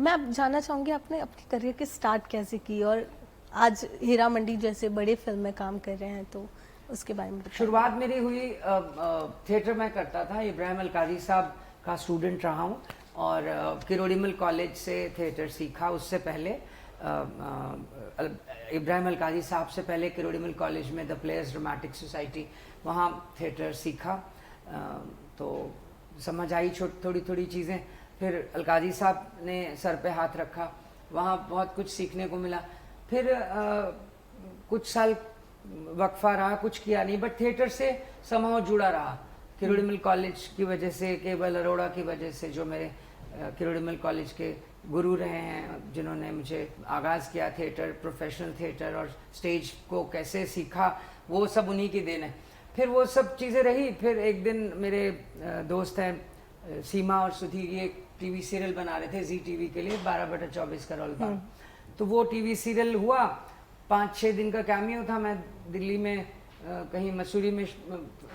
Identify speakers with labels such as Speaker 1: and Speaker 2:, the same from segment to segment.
Speaker 1: मैं अब जानना चाहूँगी आपने अपनी करियर की स्टार्ट कैसे की और आज हीरा मंडी जैसे बड़े फिल्म में काम कर रहे हैं, तो उसके बारे में बताइए।
Speaker 2: शुरुआत मेरी हुई थिएटर में करता था। इब्राहिम अलकाजी साहब का स्टूडेंट रहा हूँ और किरोड़ीमल कॉलेज से थिएटर सीखा। उससे पहले इब्राहिम अलकाजी साहब से पहले किरोड़ीमल कॉलेज में द प्लेयर्स ड्रामेटिक सोसाइटी, वहाँ थिएटर सीखा। तो समझ आई थोड़ी थोड़ी चीज़ें। फिर अलकाजी साहब ने सर पे हाथ रखा, वहाँ बहुत कुछ सीखने को मिला। फिर कुछ साल वक्फा रहा, कुछ किया नहीं, बट थिएटर से समहाउ जुड़ा रहा। किरोड़ीमल कॉलेज की वजह से, केवल अरोड़ा की वजह से, जो मेरे किरोड़ीमल कॉलेज के गुरु रहे हैं, जिन्होंने मुझे आगाज़ किया थिएटर, प्रोफेशनल थिएटर और स्टेज को कैसे सीखा, वो सब उन्हीं की देन है। फिर वो सब चीज़ें रही। फिर एक दिन मेरे दोस्त हैं सीमा और सुधीर, ये टीवी सीरियल बना रहे थे जी टीवी के लिए, 12/24 का रोल था। तो वो टीवी सीरियल हुआ, 5-6 दिन का कैमियो था। मैं दिल्ली में कहीं मसूरी में,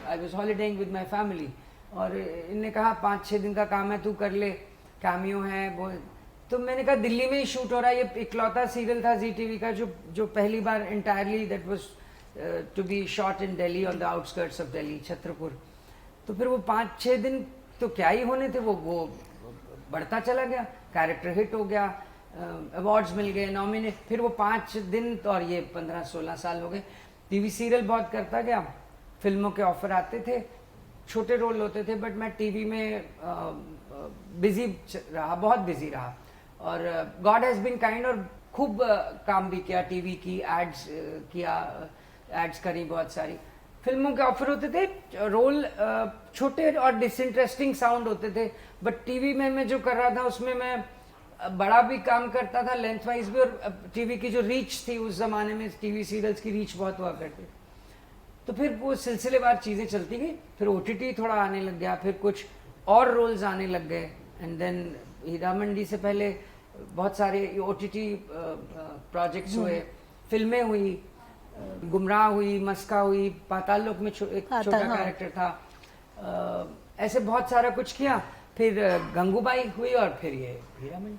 Speaker 2: I was holidaying with my family, और इनने कहा 5-6 दिन का काम है, तू कर ले, कैमियो है वो। तो मैंने कहा दिल्ली में ही शूट हो रहा है, ये इकलौता सीरियल था जी टीवी का जो पहली बार entirely that was to be shot in Delhi on the outskirts of Delhi, Chhatarpur. तो फिर वो 5-6 दिन तो क्या ही होने थे, वो बढ़ता चला गया, कैरेक्टर हिट हो गया, अवार्ड्स मिल गए, नॉमिनेट। फिर वो 5 दिन तो, और ये 15-16 साल हो गए। टीवी सीरियल बहुत करता गया, फिल्मों के ऑफर आते थे, छोटे रोल होते थे, बट मैं टीवी में बिजी रहा, बहुत बिजी रहा। और गॉड हैज़ बीन काइंड, और खूब काम भी किया, टीवी की एड्स किया, एड्स करी बहुत सारी। फिल्मों के ऑफर होते थे, रोल छोटे और डिसइंटरेस्टिंग साउंड होते थे, बट टीवी में मैं जो कर रहा था उसमें मैं बड़ा भी काम करता था, लेंथ वाइज भी, और टीवी की जो रीच थी उस जमाने में, टीवी सीरियल्स की रीच बहुत हुआ करती थी। तो फिर वो सिलसिलेवार चीज़ें चलती गई। फिर ओटीटी थोड़ा आने लग गया, फिर कुछ और रोल्स आने लग गए, एंड देन हीरा मंडी से पहले बहुत सारे ओटीटी प्रोजेक्ट्स हुए, फिल्में हुई, गुमराह हुई, मस्का हुई, पाताल लोक में एक छोटा कैरेक्टर था, ऐसे बहुत सारा कुछ किया। फिर गंगूबाई हुई और फिर ये हीरा मंडी।